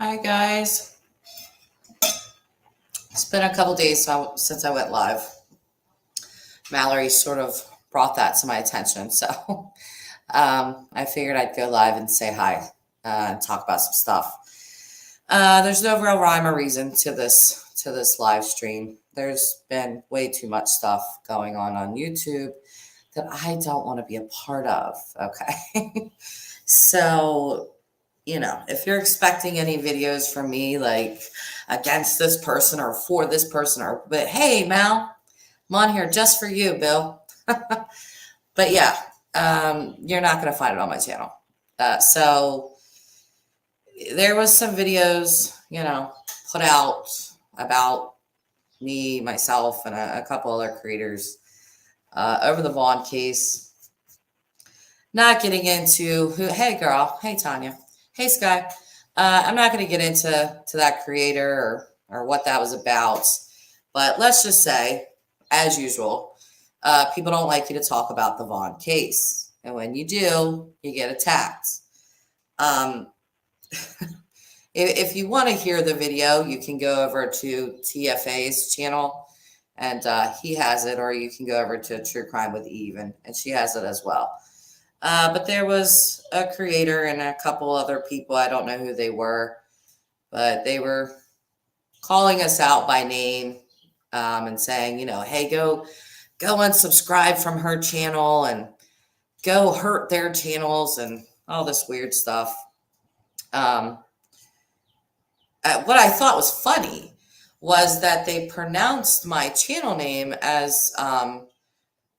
Hi guys. It's been a couple days since I went live. Mallory sort of brought that to my attention, so I figured I'd go live and say hi and talk about some stuff. There's no real rhyme or reason to this live stream. There's been way too much stuff going on YouTube that I don't want to be a part of. Okay, so if you're expecting any videos from me, like against this person or for this person, but hey, Mal, I'm on here just for you, Bill. But yeah, you're not going to find it on my channel. So there was some videos, put out about me, myself, and a couple other creators over the Vaughn case. Not getting into hey girl, hey Tanya, hey Sky. I'm not going to get into that creator or what that was about, but let's just say, as usual, people don't like you to talk about the Vaughn case, and when you do, you get attacked. If you want to hear the video, you can go over to TFA's channel, and he has it, or you can go over to True Crime with Eve, and she has it as well. But there was a creator and a couple other people. I don't know who they were, but they were calling us out by name and saying, hey, go unsubscribe from her channel and go hurt their channels and all this weird stuff. What I thought was funny was that they pronounced my channel name as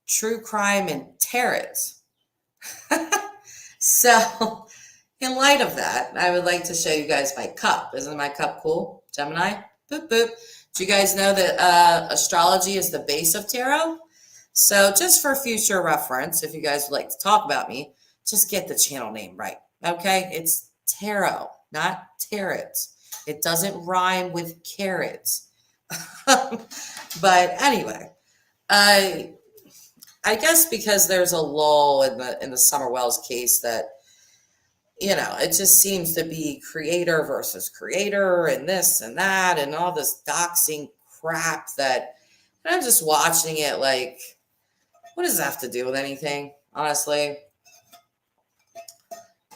True Crime and Tarot. So, in light of that, I would like to show you guys my cup. Isn't my cup cool? Gemini? Boop, boop. Do you guys know that astrology is the base of tarot? So, just for future reference, if you guys would like to talk about me, just get the channel name right. Okay? It's tarot, not tarot. It doesn't rhyme with carrots. But anyway, I guess because there's a lull in the Summer Wells case that, it just seems to be creator versus creator and this and that and all this doxing crap that I'm just watching it like, what does that have to do with anything, honestly?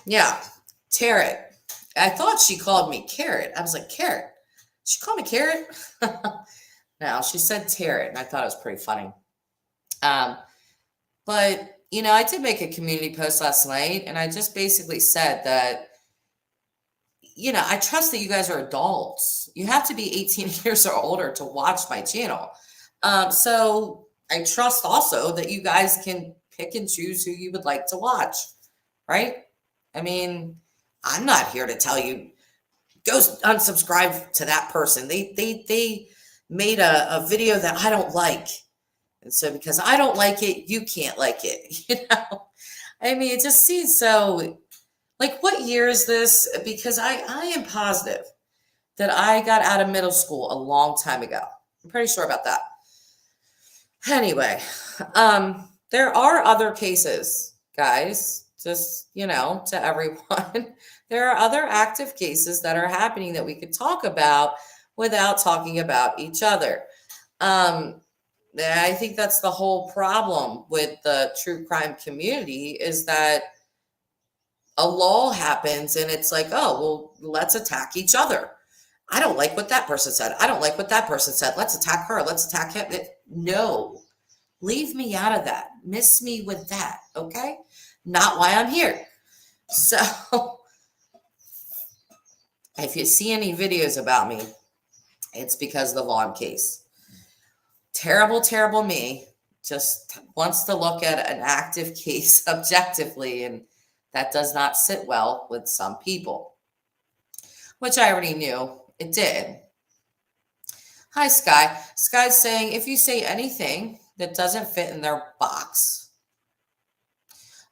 Yeah, Tarot. I thought she called me Carrot. I was like, Carrot? She called me Carrot? No, she said Tarot, and I thought it was pretty funny. But, I did make a community post last night, and I just basically said that, I trust that you guys are adults. You have to be 18 years or older to watch my channel. So I trust also that you guys can pick and choose who you would like to watch, right? I mean, I'm not here to tell you, go unsubscribe to that person. They made a video that I don't like. And so because I don't like it, you can't like it, I mean, it just seems so, like, what year is this? Because I am positive that I got out of middle school a long time ago. I'm pretty sure about that. Anyway, there are other cases, guys, just, to everyone. There are other active cases that are happening that we could talk about without talking about each other. I think that's the whole problem with the true crime community is that a lull happens and it's like, oh, well, let's attack each other. I don't like what that person said. I don't like what that person said. Let's attack her. Let's attack him. No, leave me out of that. Miss me with that. Okay. Not why I'm here. So if you see any videos about me, it's because of the Vaughn case. Terrible, terrible me just wants to look at an active case objectively, and that does not sit well with some people, which I already knew it did. Hi, Sky. Sky's saying, if you say anything that doesn't fit in their box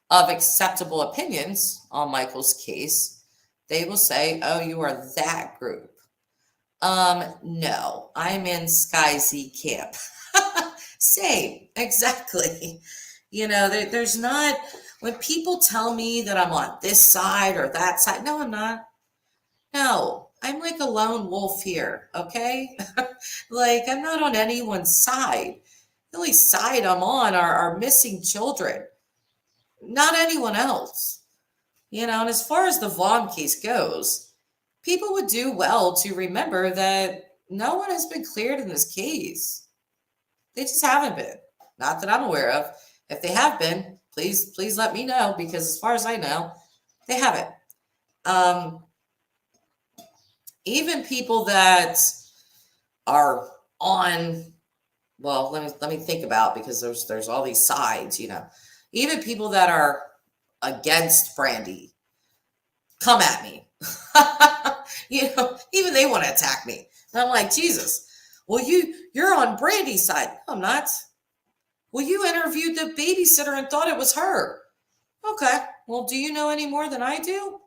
of acceptable opinions on Michael's case, they will say, oh, you are that group. No, I'm in Sky Z camp. Same, exactly. There's not, when people tell me that I'm on this side or that side, no, I'm not. No, I'm like a lone wolf here, okay? Like, I'm not on anyone's side. The only side I'm on are missing children, not anyone else. And as far as the Vaughn case goes, people would do well to remember that no one has been cleared in this case. They just haven't been. Not that I'm aware of. If they have been, please let me know, because as far as I know, they haven't. Um, Even people that are on, well, let me think about, because there's all these sides. Even people that are against Brandy come at me. Even they want to attack me. And I'm like, Jesus, well, you're on Brandy's side. No, I'm not. Well, you interviewed the babysitter and thought it was her. Okay. Well, do you know any more than I do?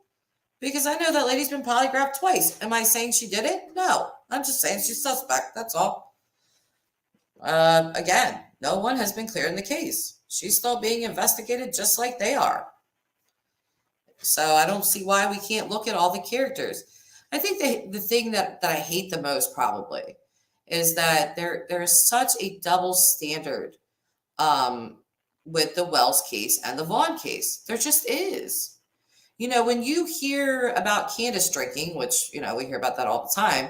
Because I know that lady's been polygraphed twice. Am I saying she did it? No. I'm just saying she's suspect. That's all. Again, no one has been cleared in the case. She's still being investigated just like they are. So I don't see why we can't look at all the characters. I think the thing that I hate the most probably is that there is such a double standard with the Wells case and the Vaughn case. There just is. When you hear about Candace drinking, which, we hear about that all the time,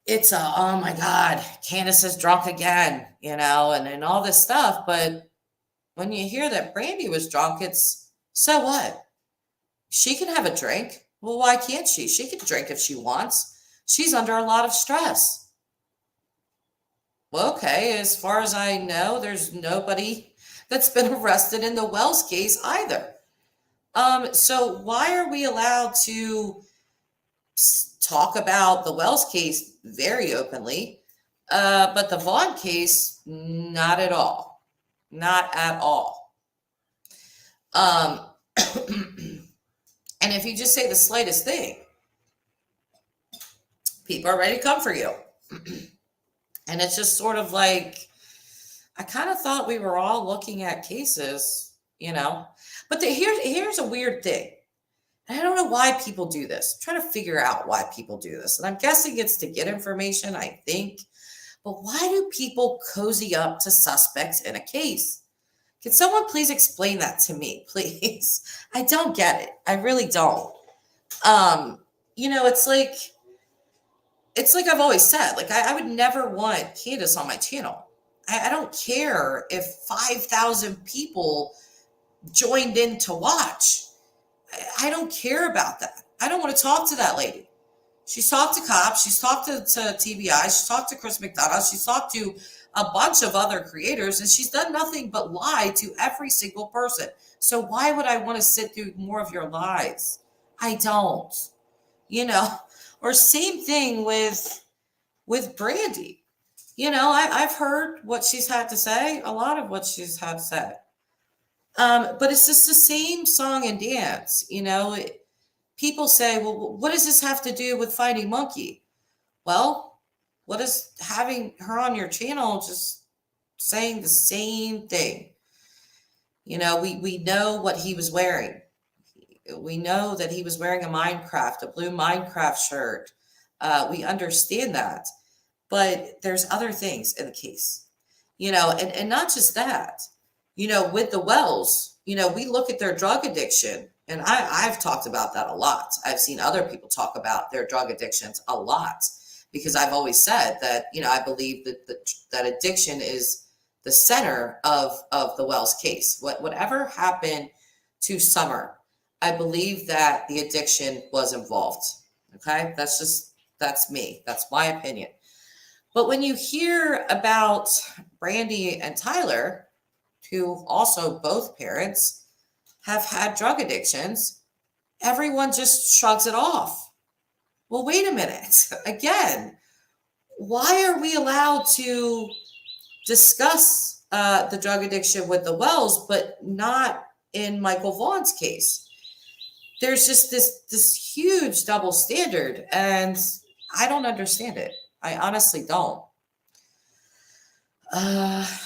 it's oh my God, Candace is drunk again, and all this stuff. But when you hear that Brandy was drunk, it's, so what? She can have a drink. Well, why can't she? She can drink if she wants. She's under a lot of stress. Well, okay, as far as I know, there's nobody that's been arrested in the Wells case either. So why are we allowed to talk about the Wells case very openly, but the Vaughn case, not at all? Not at all. And if you just say the slightest thing, people are ready to come for you. And it's just sort of like, I kind of thought we were all looking at cases. But here's a weird thing. And I don't know why people do this. I'm trying to figure out why people do this. And I'm guessing it's to get information, I think. But why do people cozy up to suspects in a case? Can someone please explain that to me, please? I don't get it. I really don't. It's like I've always said, like I would never want Candace on my channel. I don't care if 5,000 people joined in to watch. I don't care about that. I don't want to talk to that lady. She's talked to cops. She's talked to TBI. She's talked to Chris McDonough. She's talked to a bunch of other creators, and she's done nothing but lie to every single person. So why would I want to sit through more of your lies? I don't. Or same thing with Brandy. I've heard what she's had to say, a lot of what she's had to say. But it's just the same song and dance. People say, well, what does this have to do with Finding Monkey? Well, what is having her on your channel just saying the same thing? We know what he was wearing. We know that he was wearing a blue Minecraft shirt. We understand that. But there's other things in the case, and not just that. With the Wells, we look at their drug addiction, and I've talked about that a lot. I've seen other people talk about their drug addictions a lot, because I've always said that, I believe that addiction is the center of the Wells case. Whatever happened to Summer, I believe that the addiction was involved. Okay. That's me. That's my opinion. But when you hear about Brandy and Tyler, who also both parents have had drug addictions, everyone just shrugs it off. Well, wait a minute. Again, why are we allowed to discuss the drug addiction with the Wells, but not in Michael Vaughn's case? There's just this huge double standard, and I don't understand it. I honestly don't.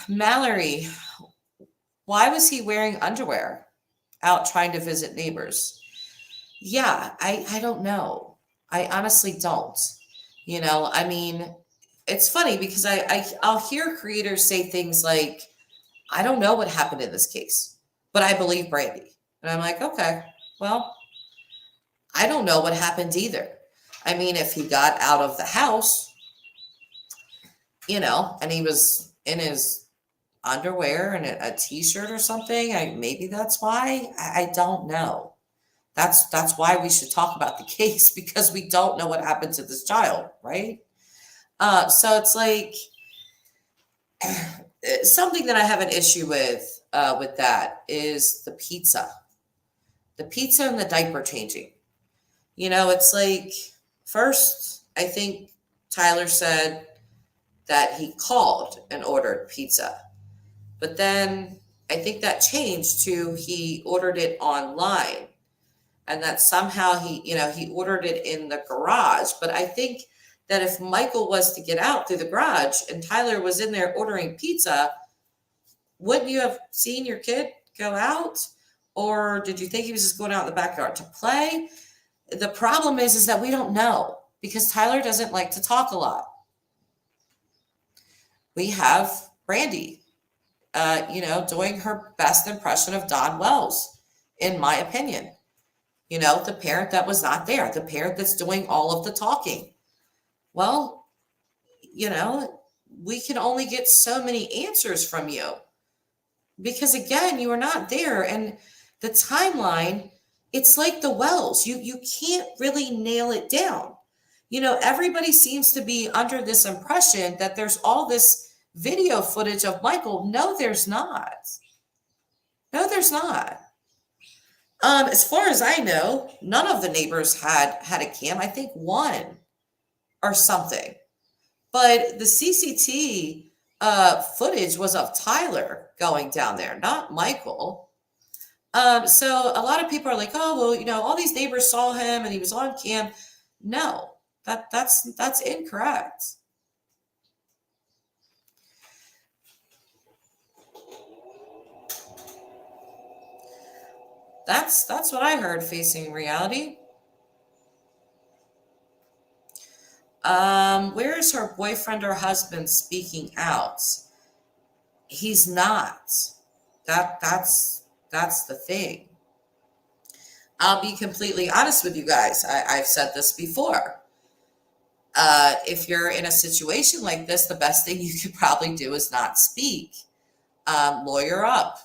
Mallory, why was he wearing underwear out trying to visit neighbors? Yeah, I don't know. I honestly don't. I mean, it's funny because I'll hear creators say things like, I don't know what happened in this case, but I believe Brandy. And I'm like, okay, well, I don't know what happened either. I mean, if he got out of the house, and he was in his underwear and a t-shirt or something, maybe that's why. I don't know. That's why we should talk about the case, because we don't know what happened to this child, right? So it's like something that I have an issue with that is the pizza and the diaper changing. It's like, first, I think Tyler said that he called and ordered pizza, but then I think that changed to he ordered it online, and that somehow he ordered it in the garage. But I think that if Michael was to get out through the garage and Tyler was in there ordering pizza, wouldn't you have seen your kid go out? Or did you think he was just going out in the backyard to play? The problem is that we don't know, because Tyler doesn't like to talk a lot. We have Brandy, doing her best impression of Don Wells, in my opinion. The parent that was not there, the parent that's doing all of the talking. Well, we can only get so many answers from you, because again, you are not there. And the timeline, it's like the Wells. You can't really nail it down. Everybody seems to be under this impression that there's all this video footage of Michael. No, there's not. No, there's not. As far as I know, none of the neighbors had a cam. I think one or something. But the CCT footage was of Tyler going down there, not Michael. So a lot of people are like, oh, well, all these neighbors saw him and he was on cam. No, that's incorrect. That's what I heard, Facing Reality. Where is her boyfriend or husband speaking out? He's not. That's the thing. I'll be completely honest with you guys. I've said this before. If you're in a situation like this, the best thing you could probably do is not speak. Lawyer up.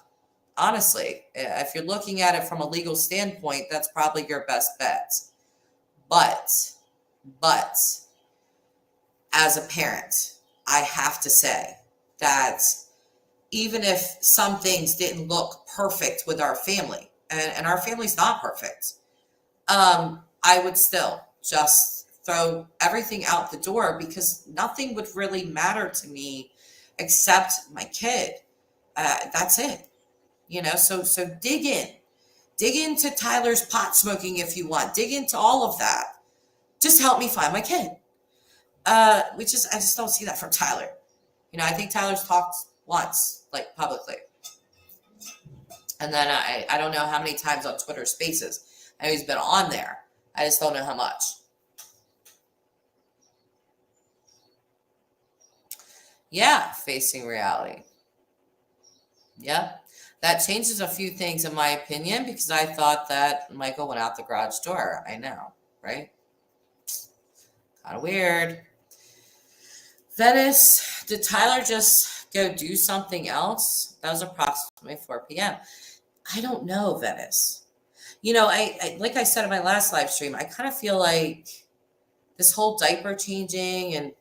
Honestly, if you're looking at it from a legal standpoint, that's probably your best bet. But as a parent, I have to say that even if some things didn't look perfect with our family, and our family's not perfect, I would still just throw everything out the door, because nothing would really matter to me except my kid. That's it. So dig into Tyler's pot smoking if you want, dig into all of that. Just help me find my kid. I just don't see that from Tyler. I think Tyler's talked once, like publicly. And then I don't know how many times on Twitter Spaces. I know he's been on there. I just don't know how much. Yeah, Facing Reality. Yep. That changes a few things in my opinion, because I thought that Michael went out the garage door. I know, right? Kind of weird. Venice, did Tyler just go do something else? That was approximately 4 p.m. I don't know, Venice. I like I said in my last live stream, I kind of feel like this whole diaper changing and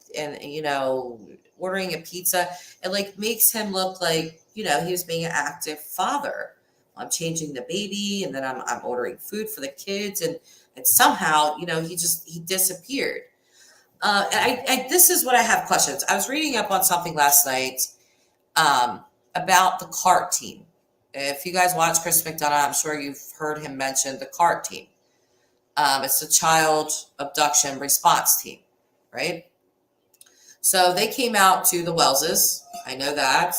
ordering a pizza, it like makes him look like, he was being an active father. I'm changing the baby, and then I'm ordering food for the kids, and somehow, he disappeared. This is what I have questions. I was reading up on something last night about the CART team. If you guys watch Chris McDonough, I'm sure you've heard him mention the CART team. It's a child abduction response team, right? So they came out to the Wellses. I know that.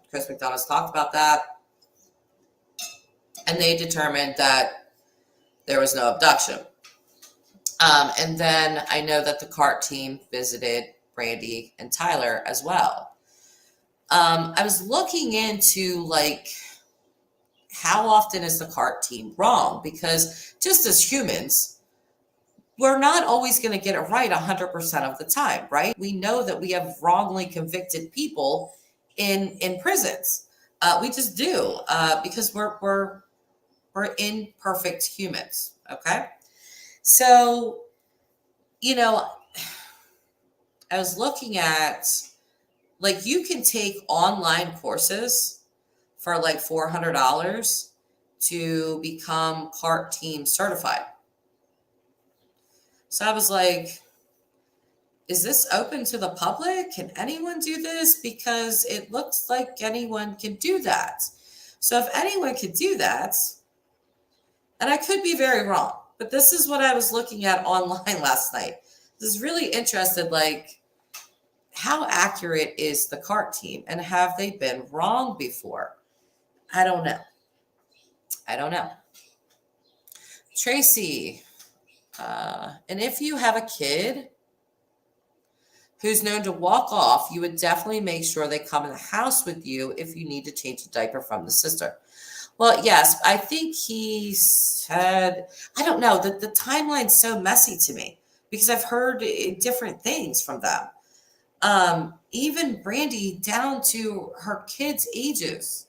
Chris McDonough's talked about that. And they determined that there was no abduction. And then I know that the CART team visited Brandy and Tyler as well. I was looking into like how often is the CART team wrong? Because just as humans, we're not always going to get it right 100% of the time, right? We know that we have wrongly convicted people in prisons. We just do because we're imperfect humans. Okay, so I was looking at like you can take online courses for like $400 to become CART team certified. So I was like, is this open to the public? Can anyone do this? Because it looks like anyone can do that. So if anyone could do that, and I could be very wrong, but this is what I was looking at online last night. This is really interested, like, how accurate is the CART team and have they been wrong before? I don't know. Tracy, and if you have a kid who's known to walk off, you would definitely make sure they come in the house with you if you need to change a diaper from the sister. Well, yes, I think he said, I don't know, the timeline's so messy to me because I've heard different things from them. Even Brandy down to her kids' ages.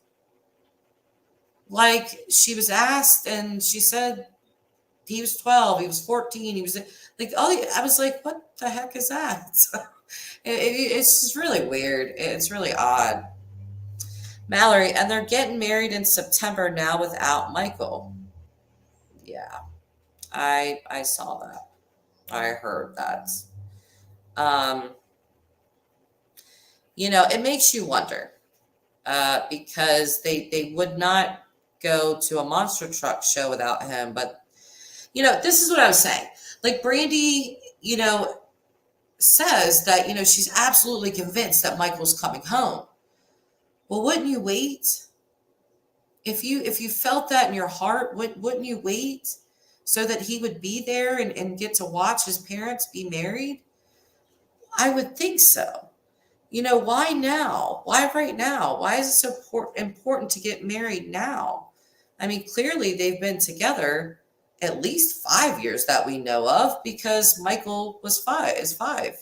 Like she was asked and she said he was 12, he was 14, he was like, oh, I was like, what the heck is that? It's just really weird. It's really odd. Mallory, and they're getting married in September now without Michael. Yeah, I saw that. I heard that. Um, it makes you wonder because they would not go to a monster truck show without him. But this is what I was saying. Like Brandy, says that she's absolutely convinced that Michael's coming home. Well, wouldn't you wait? If you felt that in your heart, wouldn't you wait so that he would be there and get to watch his parents be married? I would think so. Why now? Why right now? Why is it so important to get married now? I mean, clearly they've been together at least 5 years that we know of because Michael is five.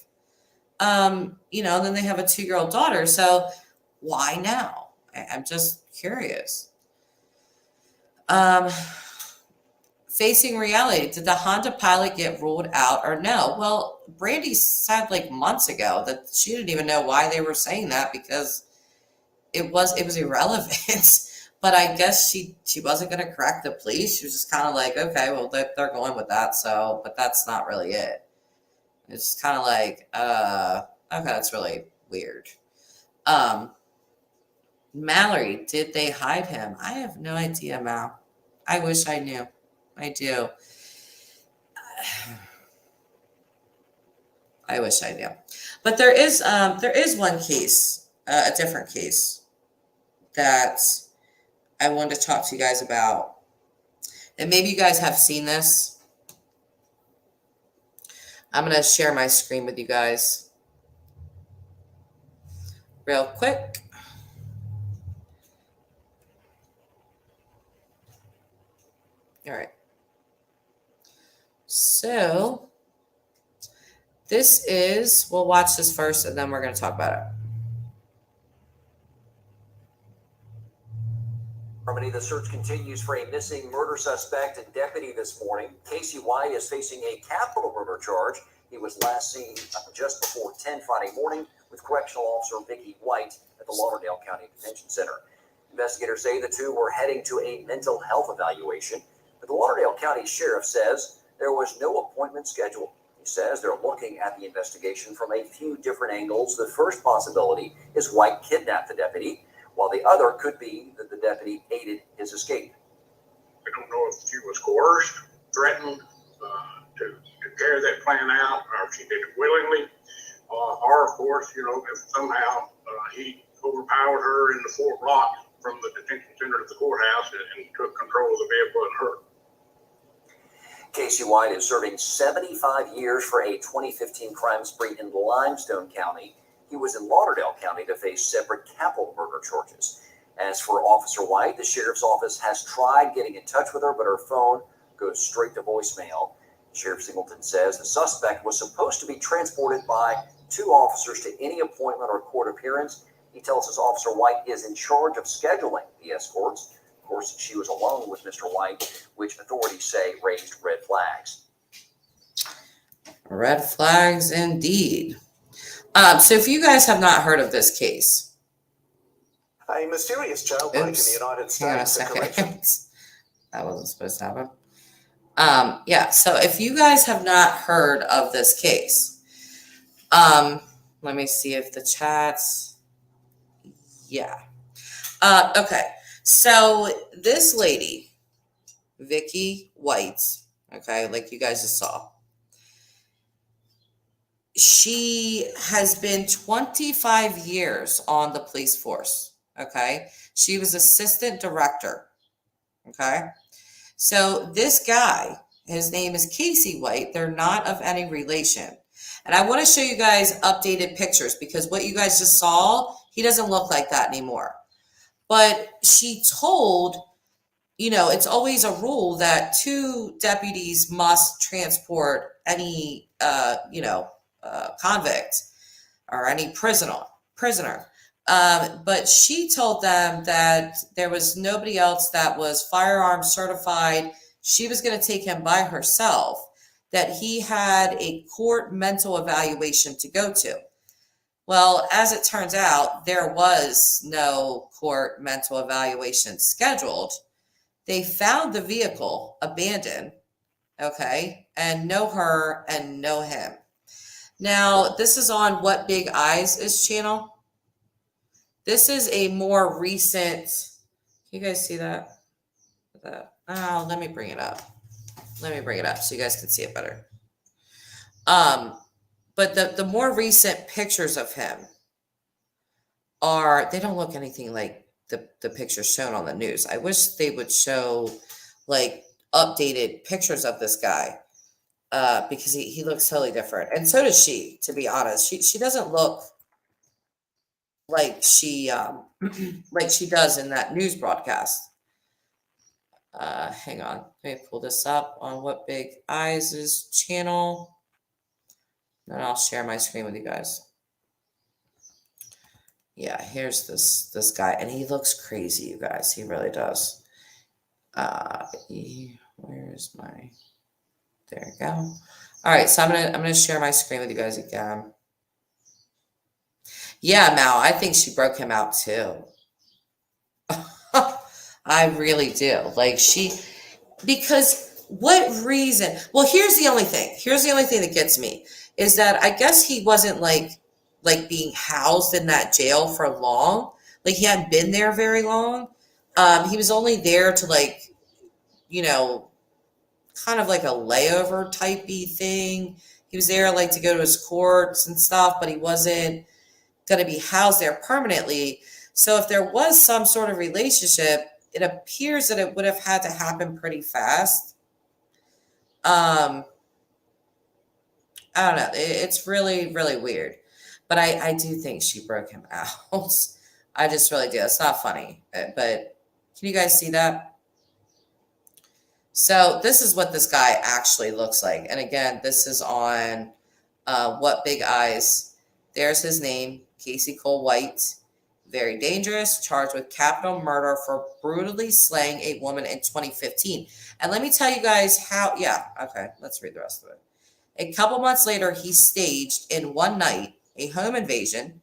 And then they have a 2-year-old daughter. So why now? I'm just curious. Facing reality, did the Honda Pilot get ruled out or no? Well, Brandy said like months ago that she didn't even know why they were saying that because it was irrelevant. But I guess she wasn't going to correct the police. She was just kind of like, okay, well they're going with that. So, but that's not really it. It's kind of like, okay, that's really weird. Mallory, did they hide him? I have no idea, Mal. I wish I knew. I do. I wish I knew. But there is one case, a different case that I wanted to talk to you guys about. And maybe you guys have seen this. I'm going to share my screen with you guys real quick. All right. So we'll watch this first and then we're going to talk about it. Germany, the search continues for a missing murder suspect and deputy this morning. Casey White is facing a capital murder charge. He was last seen just before 10 Friday morning with Correctional Officer Vicki White at the Lauderdale County Detention Center. Investigators say the two were heading to a mental health evaluation, but the Lauderdale County Sheriff says there was no appointment scheduled. He says they're looking at the investigation from a few different angles. The first possibility is White kidnapped the deputy, while the other could be that the deputy aided his escape. We don't know if she was coerced, threatened to carry that plan out, or if she did it willingly, or of course, if somehow he overpowered her in the 4th block from the detention center to the courthouse and took control of the vehicle and her. Casey White is serving 75 years for a 2015 crime spree in Limestone County. He was in Lauderdale County to face separate capital murder charges. As for Officer White, the sheriff's office has tried getting in touch with her, but her phone goes straight to voicemail. Sheriff Singleton says the suspect was supposed to be transported by 2 officers to any appointment or court appearance. He tells us Officer White is in charge of scheduling the escorts. Of course, she was alone with Mr. White, which authorities say raised red flags. Red flags indeed. So if you guys have not heard of this case, A mysterious jailbreak in the United hang on a States. A correction. second. That wasn't supposed to happen. Yeah, so if you guys have not heard of this case, let me see if the chats, yeah. Okay, so this lady, Vicky White, okay, like you guys just saw, she has been 25 years on the police force, okay? She was assistant director, okay? So this guy, his name is Casey White. They're not of any relation. And I want to show you guys updated pictures because what you guys just saw, he doesn't look like that anymore. But she told, you know, it's always a rule that 2 deputies must transport any, convict or any prisoner. But she told them that there was nobody else that was firearm certified. She was going to take him by herself, that he had a court mental evaluation to go to. Well, as it turns out, there was no court mental evaluation scheduled. They found the vehicle abandoned, okay, and know her and know him. Now, this is on What Big Eyes Is channel. This is a more recent, can you guys see that? Oh, let me bring it up. Let me bring it up so you guys can see it better. But the more recent pictures of him they don't look anything like the pictures shown on the news. I wish they would show like updated pictures of this guy because he looks totally different. And so does she, to be honest. She doesn't look like she does in that news broadcast. Hang on, let me pull this up on What Big Eyes Is channel. Then I'll share my screen with you guys. Yeah, here's this guy, and he looks crazy, you guys. He really does. Where's my? There we go. All right, so I'm gonna share my screen with you guys again. Yeah, Mal, I think she broke him out too. I really do. Because what reason? Well, here's the only thing that gets me is that I guess he wasn't like being housed in that jail for long. Like he hadn't been there very long. He was only there to kind of like a layover type-y thing. He was there to go to his courts and stuff, but he wasn't going to be housed there permanently. So if there was some sort of relationship, it appears that it would have had to happen pretty fast. I don't know. It's really, really weird. But I do think she broke him out. I just really do. It's not funny. But can you guys see that? So this is what this guy actually looks like. And again, this is on What Big Eyes. There's his name, Casey Cole White. Very dangerous, charged with capital murder for brutally slaying a woman in 2015. And let me tell you guys how, let's read the rest of it. A couple months later, he staged in one night a home invasion,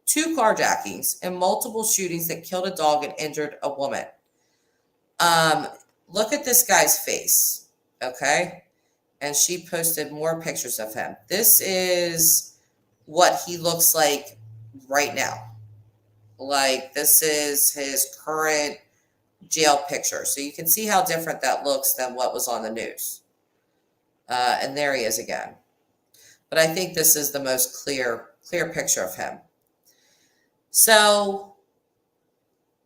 2 carjackings, and multiple shootings that killed a dog and injured a woman. Look at this guy's face, okay? And she posted more pictures of him. This is what he looks like right now. This is his current jail picture. So you can see how different that looks than what was on the news. And there he is again. But I think this is the most clear picture of him. So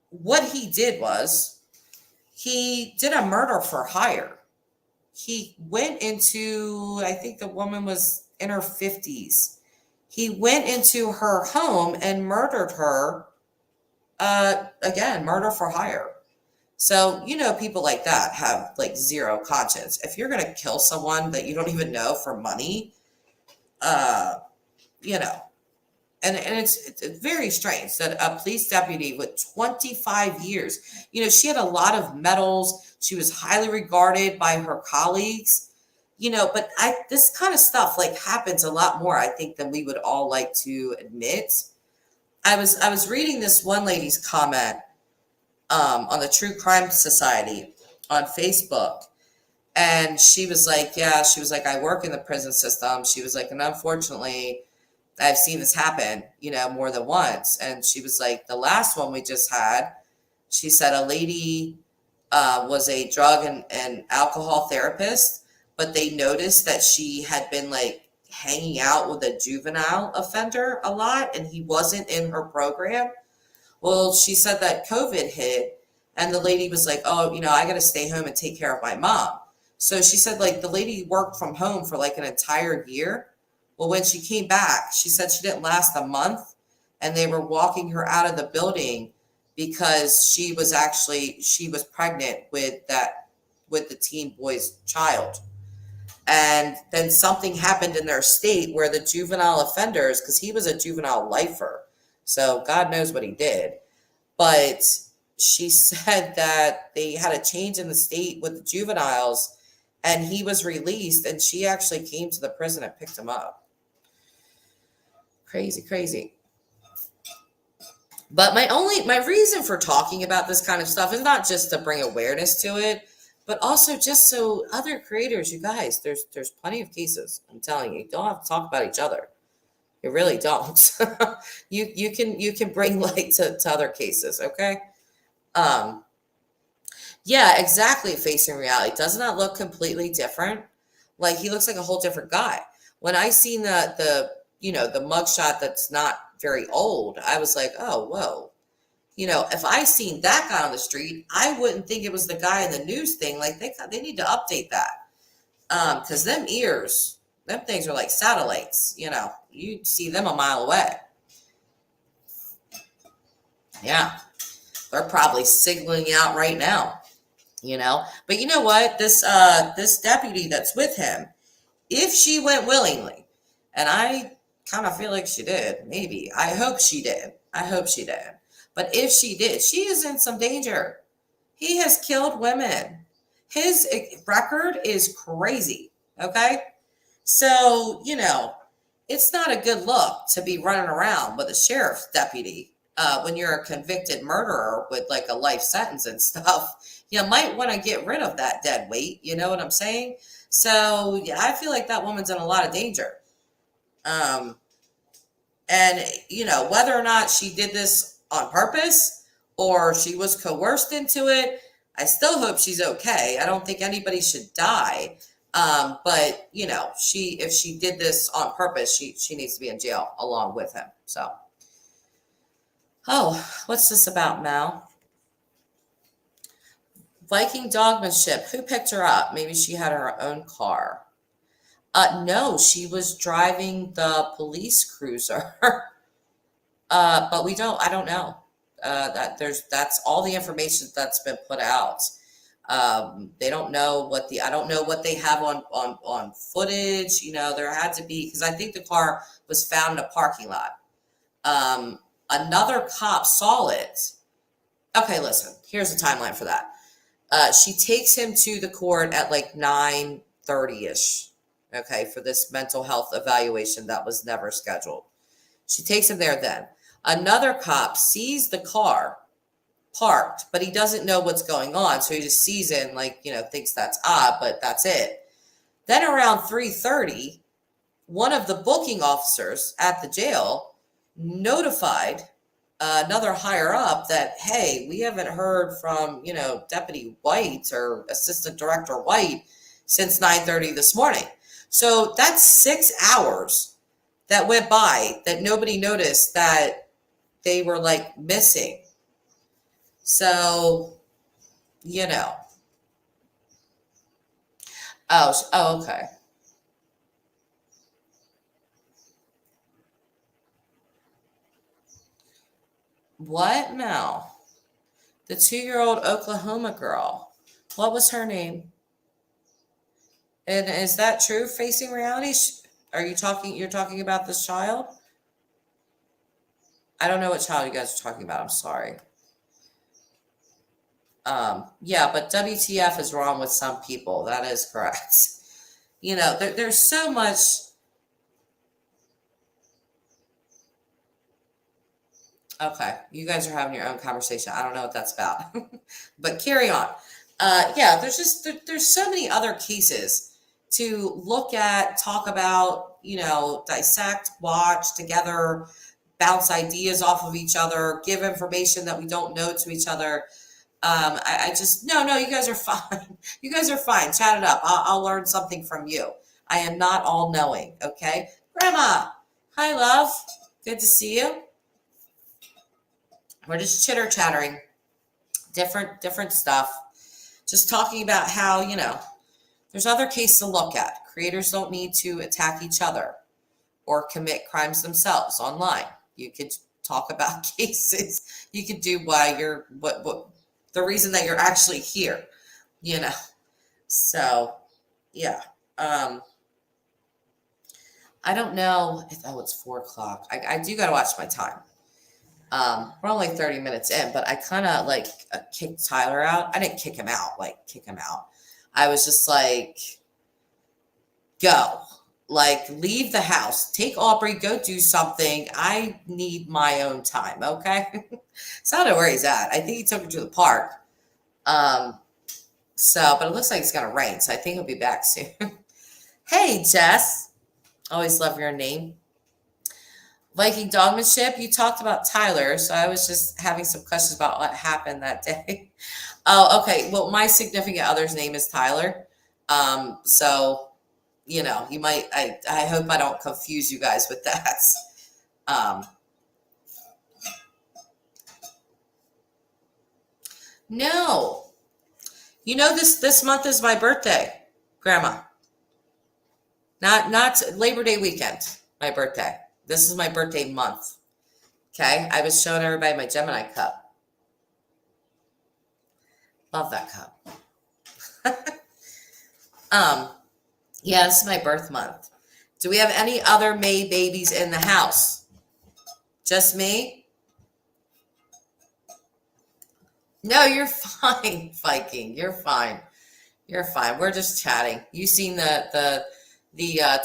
what he did was he did a murder for hire. he went into, I think the woman was in her 50s. He went into her home and murdered her. Again, murder for hire. So, people like that have like zero conscience. If you're going to kill someone that you don't even know for money, you know, and it's very strange that a police deputy with 25 years, she had a lot of medals. She was highly regarded by her colleagues, but this kind of stuff like happens a lot more, I think, than we would all like to admit. I was reading this one lady's comment on the True Crime Society on Facebook. And she was like, I work in the prison system. She was like, and unfortunately, I've seen this happen, more than once. And she was like, the last one we just had, she said a lady was a drug and alcohol therapist, but they noticed that she had been like hanging out with a juvenile offender a lot, and he wasn't in her program. Well, she said that COVID hit, and the lady was like, oh, I got to stay home and take care of my mom. So she said, like, the lady worked from home for like an entire year. Well, when she came back, she said she didn't last a month, and they were walking her out of the building because she was pregnant with the teen boy's child. And then something happened in their state where the juvenile offenders, because he was a juvenile lifer, so God knows what he did. But she said that they had a change in the state with the juveniles, and he was released, and she actually came to the prison and picked him up. Crazy, crazy. But my reason for talking about this kind of stuff is not just to bring awareness to it, but also just so other creators, you guys, there's plenty of cases. I'm telling you, you don't have to talk about each other. You really don't. you can bring light to other cases, okay? Yeah, exactly. Facing reality does not look completely different. Like, he looks like a whole different guy. When I seen the mugshot that's not very old, I was like, oh, whoa. If I seen that guy on the street, I wouldn't think it was the guy in the news thing. Like, they need to update that. Because them ears, them things are like satellites. You see them a mile away. Yeah. They're probably signaling out right now. But you know what? This deputy that's with him, if she went willingly, and I kind of feel like she did, maybe. I hope she did. But if she did, she is in some danger. He has killed women. His record is crazy, okay? So, it's not a good look to be running around with a sheriff's deputy when you're a convicted murderer with like a life sentence and stuff. You might want to get rid of that dead weight, you know what I'm saying? So, yeah, I feel like that woman's in a lot of danger. And, whether or not she did this on purpose or she was coerced into it, I still hope she's okay. I don't think anybody should die. But if she did this on purpose, she needs to be in jail along with him. So, what's this about, Mal? Viking dogmanship. Who picked her up? Maybe she had her own car. No, she was driving the police cruiser. But I don't know. That's all the information that's been put out. They don't know I don't know what they have on footage. There had to be, because I think the car was found in a parking lot. Another cop saw it. Okay, listen, here's the timeline for that. She takes him to the court at like 9:30ish. Okay, for this mental health evaluation that was never scheduled. She takes him there then. Another cop sees the car parked, but he doesn't know what's going on. So he just sees it and thinks that's odd, but that's it. Then around 3:30, one of the booking officers at the jail notified another higher up that, hey, we haven't heard from, Deputy White or Assistant Director White since 9:30 this morning. So that's 6 hours that went by that nobody noticed that they were like missing. So, Oh, okay. What now? The 2-year-old Oklahoma girl. What was her name? And is that true? Facing reality? You're talking about this child? I don't know what child you guys are talking about. I'm sorry. Yeah, but WTF is wrong with some people. That is correct. There's so much. Okay, you guys are having your own conversation. I don't know what that's about, but carry on. Yeah, there's so many other cases to look at, talk about, dissect, watch together, bounce ideas off of each other, give information that we don't know to each other. I just no, you guys are fine. You guys are fine. Chat it up. I'll learn something from you. I am not all knowing. Okay, Grandma. Hi, love. Good to see you. We're just chitter chattering, different stuff. Just talking about how, there's other cases to look at. Creators don't need to attack each other or commit crimes themselves online. You could talk about cases. You could do why you're, what the reason that you're actually here, So, yeah. I don't know if, it's 4:00. I do got to watch my time. We're only 30 minutes in, but I kind of kicked Tyler out. I didn't kick him out, I was just go, leave the house, take Aubrey, go do something. I need my own time. Okay. So I don't know where he's at. I think he took her to the park. But it looks like it's going to rain. So I think he'll be back soon. Hey, Jess. Always love your name. Viking Dogmanship, you talked about Tyler, so I was just having some questions about what happened that day. Oh, okay. Well, my significant other's name is Tyler. So, you might, I hope I don't confuse you guys with that. No. This month is my birthday, Grandma. Not Labor Day weekend, my birthday. This is my birthday month. Okay. I was showing everybody my Gemini cup. Love that cup. Yeah, this is my birth month. Do we have any other May babies in the house? Just me? No, you're fine, Viking. You're fine. You're fine. We're just chatting. You've seen the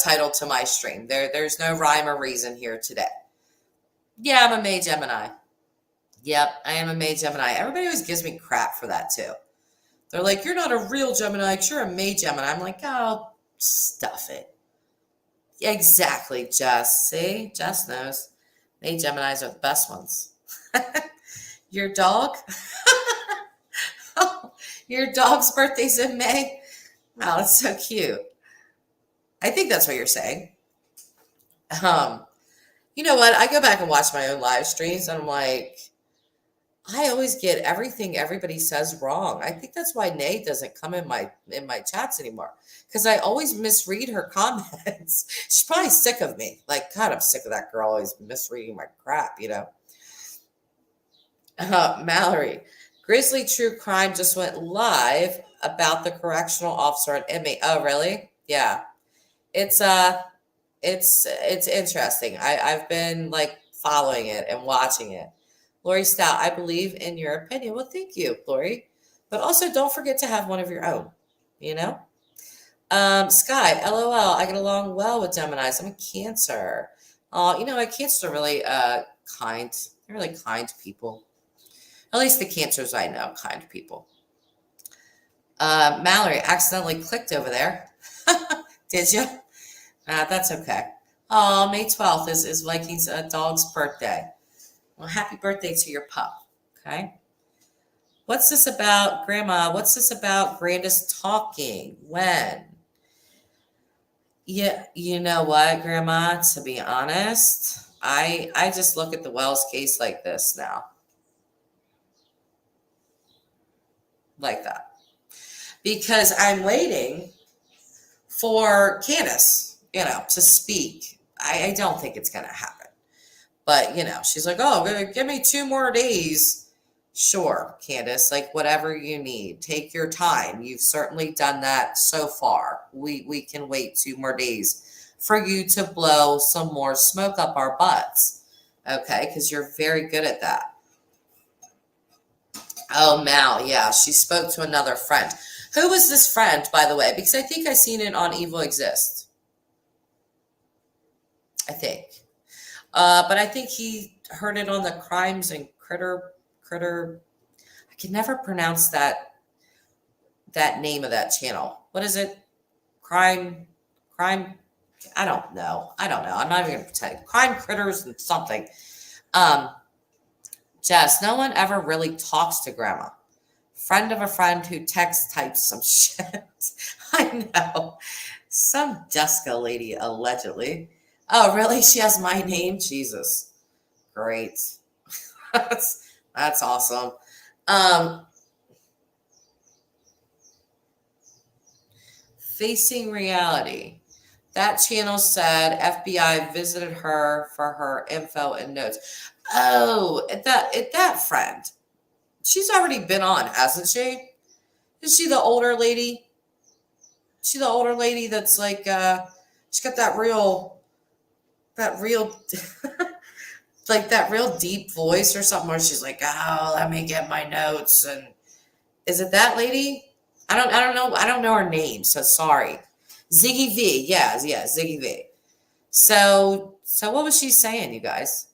title to my stream. There's no rhyme or reason here today. Yeah, I'm a May Gemini. Yep, I am a May Gemini. Everybody always gives me crap for that too. They're like, you're not a real Gemini, you're a May Gemini. I'm like, oh, stuff it. Exactly, Jess. See? Jess knows. May Geminis are the best ones. Your dog? Oh, your dog's birthday's in May? Wow, that's so cute. I think that's what you're saying. You know what? I go back and watch my own live streams and I'm like, I always get everything everybody says wrong. I think that's why Nay doesn't come in my chats anymore. Because I always misread her comments. She's probably sick of me. God, I'm sick of that girl always misreading my crap, Mallory. Grizzly True Crime just went live about the correctional officer and inmate. Oh, really? Yeah. It's interesting. I've been following it and watching it. Lori Stout, I believe in your opinion. Well, thank you, Lori. But also don't forget to have one of your own, Sky, LOL, I get along well with Geminis. I'm a Cancer. Cancers are really kind. They're really kind people. At least the Cancers I know, kind people. Mallory accidentally clicked over there. Did you? That's okay. Oh, May 12th is Viking's dog's birthday. Well, happy birthday to your pup. Okay. What's this about, Grandma? What's this about Grandis talking? When? Yeah, you know what, Grandma? To be honest, I just look at the Wells case like this now. Like that. Because I'm waiting for Candace, to speak. I don't think it's going to happen. But, she's like, oh, give me 2 more days. Sure, Candace, like whatever you need. Take your time. You've certainly done that so far. We can wait 2 more days for you to blow some more smoke up our butts. Okay, because you're very good at that. Oh, Mal, yeah, she spoke to another friend. Who was this friend, by the way? Because I think I seen it on Evil Exist. I think. But I think he heard it on the Crimes and Critter. I can never pronounce that name of that channel. What is it? Crime. I don't know. I'm not even going to pretend. Crime Critters and something. Jess, no one ever really talks to Grandma. Friend of a friend who types some shit. I know. Some Jessica lady, allegedly. Oh, really? She has my name? Jesus. Great. That's awesome. Facing Reality. That channel said FBI visited her for her info and notes. Oh, that friend. She's already been on, hasn't she? Is she the older lady? She the older lady that's like, she's got that real like that real deep voice or something where she's like, oh, let me get my notes. And is it that lady? I don't know. I don't know her name, so sorry. Ziggy V. Yeah, Ziggy V. So what was she saying, you guys?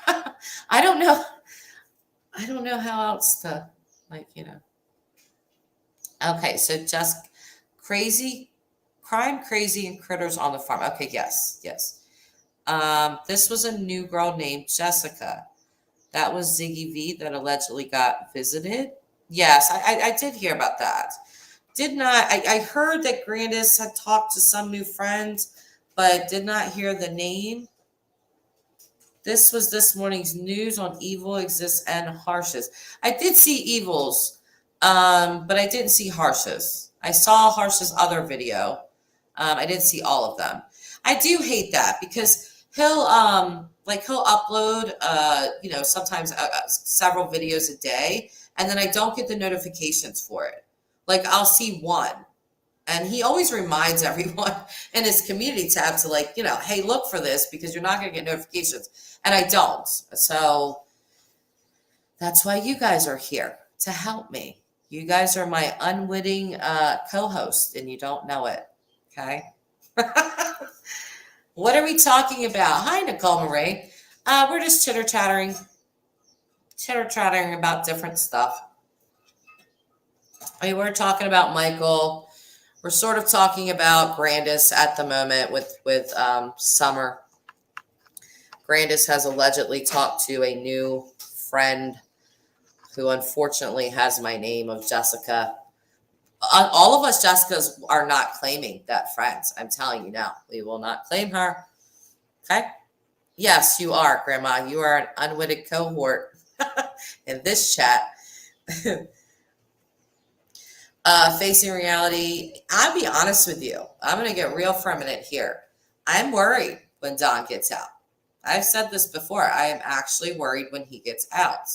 I don't know. I don't know how else to, Okay, so just crime, crazy, and critters on the farm. Okay, yes. This was a new girl named Jessica. That was Ziggy V that allegedly got visited. Yes, I did hear about that. I heard that Grandis had talked to some new friends, but did not hear the name. This was this morning's news on Evil Exists and Harshes. I did see Evil's, but I didn't see Harshes. I saw Harsh's other video. I didn't see all of them. I do hate that because he'll upload, sometimes several videos a day, and then I don't get the notifications for it. Like I'll see one, and he always reminds everyone in his community tab to hey, look for this because you're not going to get notifications, and I don't. So that's why you guys are here to help me. You guys are my unwitting co-host, and you don't know it. Okay. What are we talking about? Hi, Nicole Marie. We're just chitter-chattering about different stuff. We're talking about Michael. We're sort of talking about Grandis at the moment with Summer. Grandis has allegedly talked to a new friend who unfortunately has my name of Jessica. All of us Jessicas are not claiming that friend. I'm telling you now, we will not claim her. Okay? Yes, you are, Grandma. You are an unwitting cohort in this chat. Facing Reality. I'll be honest with you. I'm going to get real feminine here. I'm worried when Don gets out. I've said this before. I am actually worried when he gets out.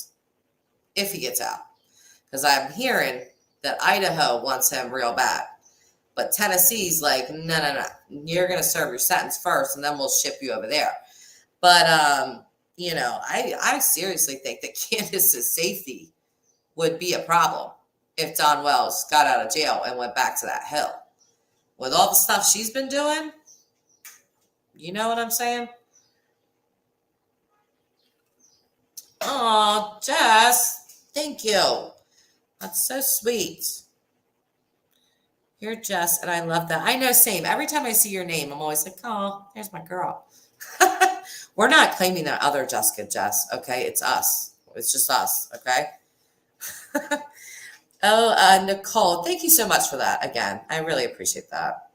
If he gets out. Because I'm hearing that Idaho wants him real bad. But Tennessee's like, no. You're going to serve your sentence first, and then we'll ship you over there. But, I seriously think that Candace's safety would be a problem if Dawn Wells got out of jail and went back to that hill. With all the stuff she's been doing, you know what I'm saying? Oh, Jess, thank you. That's so sweet. You're Jess, and I love that. I know, same. Every time I see your name, I'm always like, oh, there's my girl. We're not claiming that other Jessica, Jess, okay? It's us. It's just us, okay? Nicole, thank you so much for that again. I really appreciate that.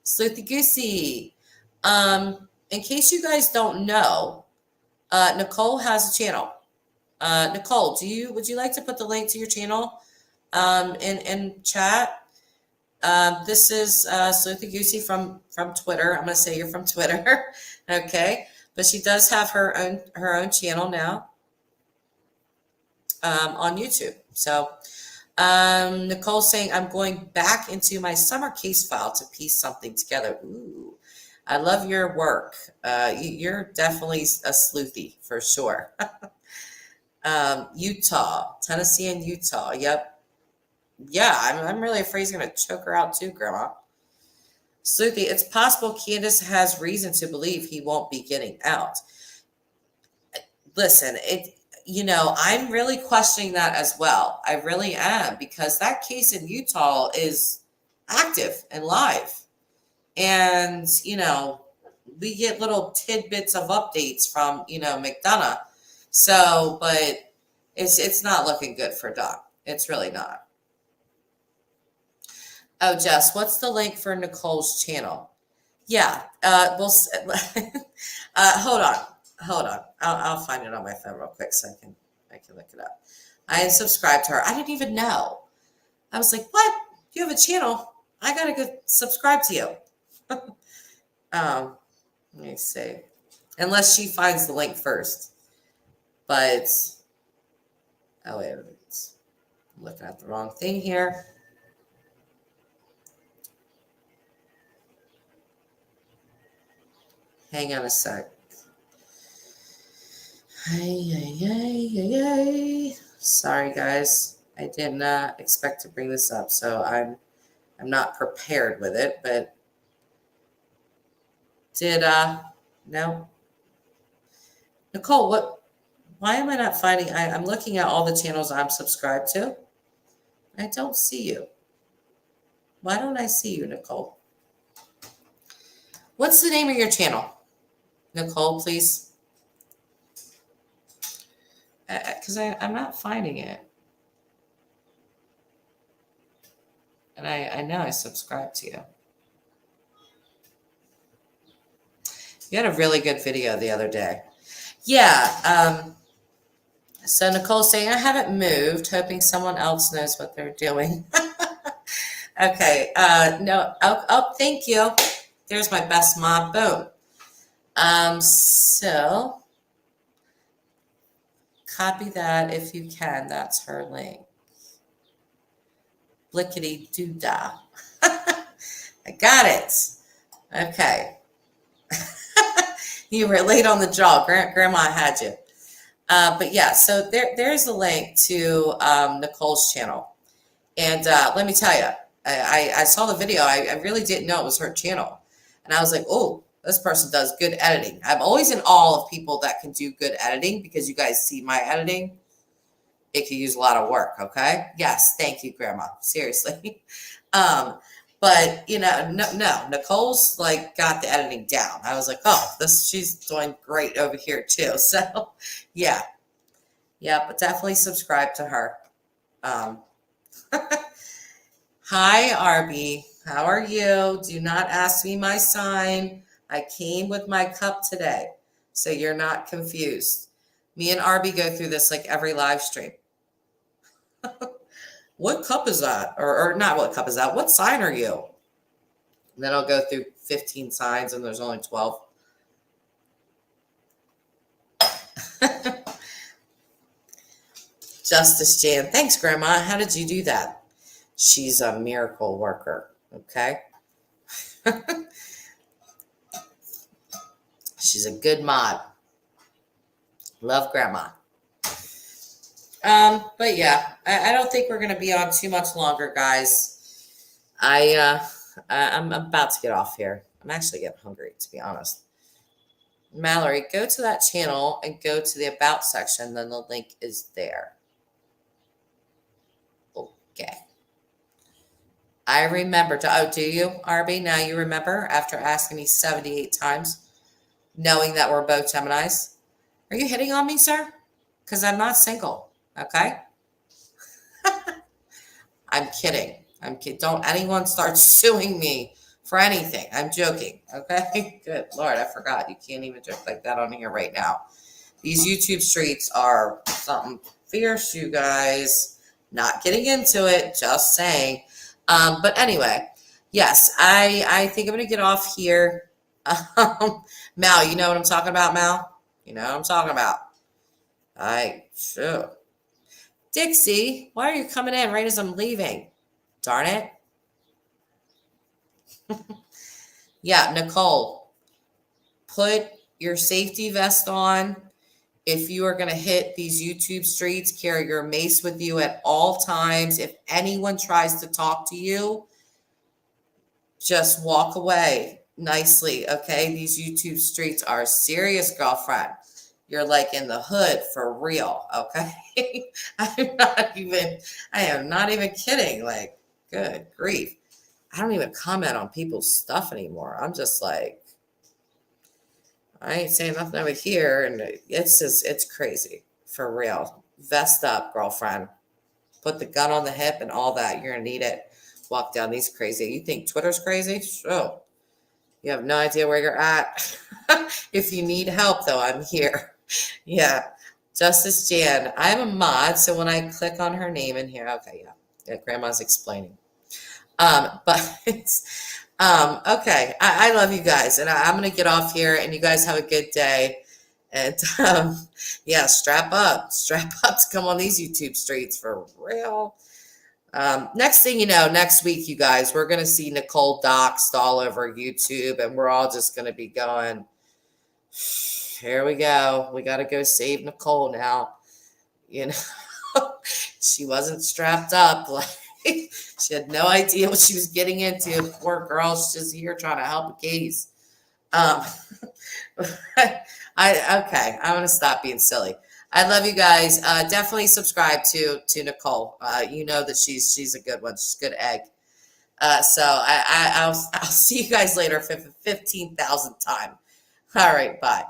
Sleuthy Goosey. In case you guys don't know, Nicole has a channel. Nicole, would you like to put the link to your channel in chat? This is Sleuthy Goosey from Twitter. I'm going to say you're from Twitter. Okay. But she does have her own channel now on YouTube. So Nicole's saying, I'm going back into my summer case file to piece something together. Ooh, I love your work. You're definitely a sleuthy for sure. Utah, Tennessee and Utah. Yep. Yeah, I'm really afraid he's going to choke her out too, Grandma. Sleuthy, it's possible Candace has reason to believe he won't be getting out. Listen, I'm really questioning that as well. I really am, because that case in Utah is active and live. And, we get little tidbits of updates from, McDonough. So, but it's not looking good for Don. It's really not. Oh, Jess, what's the link for Nicole's channel? Yeah, hold on. I'll find it on my phone real quick so I can look it up. I subscribed to her. I didn't even know. I was like, what? You have a channel? I gotta go subscribe to you. Let me see. Unless she finds the link first. But oh wait, I'm looking at the wrong thing here. Hang on a sec. Sorry, guys. I didn't expect to bring this up, so I'm not prepared with it. But no, Nicole, what? Why am I not finding? I'm looking at all the channels I'm subscribed to. I don't see you. Why don't I see you, Nicole? What's the name of your channel? Nicole, please. Because I'm not finding it. And I know I subscribed to you. You had a really good video the other day. Yeah. So Nicole's saying, I haven't moved, hoping someone else knows what they're doing. Okay. No. Oh, thank you. There's my best mom. Boom. So copy that if you can. That's her link. Blickety doo dah. I got it. Okay. You were late on the draw. Grandma had you. But yeah, so there's the link to Nicole's channel. And let me tell you, I saw the video. I really didn't know it was her channel. And I was like, oh, this person does good editing. I'm always in awe of people that can do good editing, because you guys see my editing. It could use a lot of work, okay? Yes, thank you, Grandma. Seriously. But, no, Nicole's got the editing down. I was like, oh, she's doing great over here too. So, yeah. Yeah, but definitely subscribe to her. Hi, Arby. How are you? Do not ask me my sign. I came with my cup today, so you're not confused. Me and Arby go through this every live stream. What cup is that? Or not what cup is that? What sign are you? And then I'll go through 15 signs, and there's only 12. Justice Jan. Thanks, Grandma. How did you do that? She's a miracle worker, okay? She's a good mod. Love Grandma. But yeah, I don't think we're going to be on too much longer, guys. I'm about to get off here. I'm actually getting hungry, to be honest. Mallory, go to that channel and go to the About section. Then the link is there. Okay. I remember. Oh, do you, Arby? Now you remember after asking me 78 times, knowing that we're both Geminis? Are you hitting on me, sir? Because I'm not single. Okay? I'm kidding. Don't anyone start suing me for anything. I'm joking. Okay? Good Lord, I forgot. You can't even joke like that on here right now. These YouTube streets are something fierce, you guys. Not getting into it, just saying. But anyway, yes, I think I'm gonna get off here. Mal, you know what I'm talking about, Mal? You know what I'm talking about. Sure. Dixie, why are you coming in right as I'm leaving? Darn it. Yeah, Nicole, put your safety vest on. If you are going to hit these YouTube streets, carry your mace with you at all times. If anyone tries to talk to you, just walk away nicely, okay? These YouTube streets are serious, girlfriend. You're like in the hood for real, okay? I am not even kidding. Like, good grief. I don't even comment on people's stuff anymore. I'm just like, I ain't saying nothing over here. And it's crazy for real. Vest up, girlfriend. Put the gun on the hip and all that. You're going to need it. Walk down these crazy. You think Twitter's crazy? Sure. You have no idea where you're at. If you need help, though, I'm here. Yeah. Justice Jan. I'm a mod, so when I click on her name in here, okay, yeah, Grandma's explaining. But it's okay. I love you guys, and I'm gonna get off here, and you guys have a good day. And yeah, strap up to come on these YouTube streets for real. Next thing you know, next week, you guys, we're gonna see Nicole doxxed all over YouTube, and we're all just gonna be going, here we go. We got to go save Nicole now. You know, she wasn't strapped up. Like, she had no idea what she was getting into. Poor girl, she's here trying to help a case. Okay, I'm gonna stop being silly. I love you guys. Definitely subscribe to Nicole. You know that she's a good one. She's a good egg. So I'll see you guys later for the 15,000th time. All right, bye.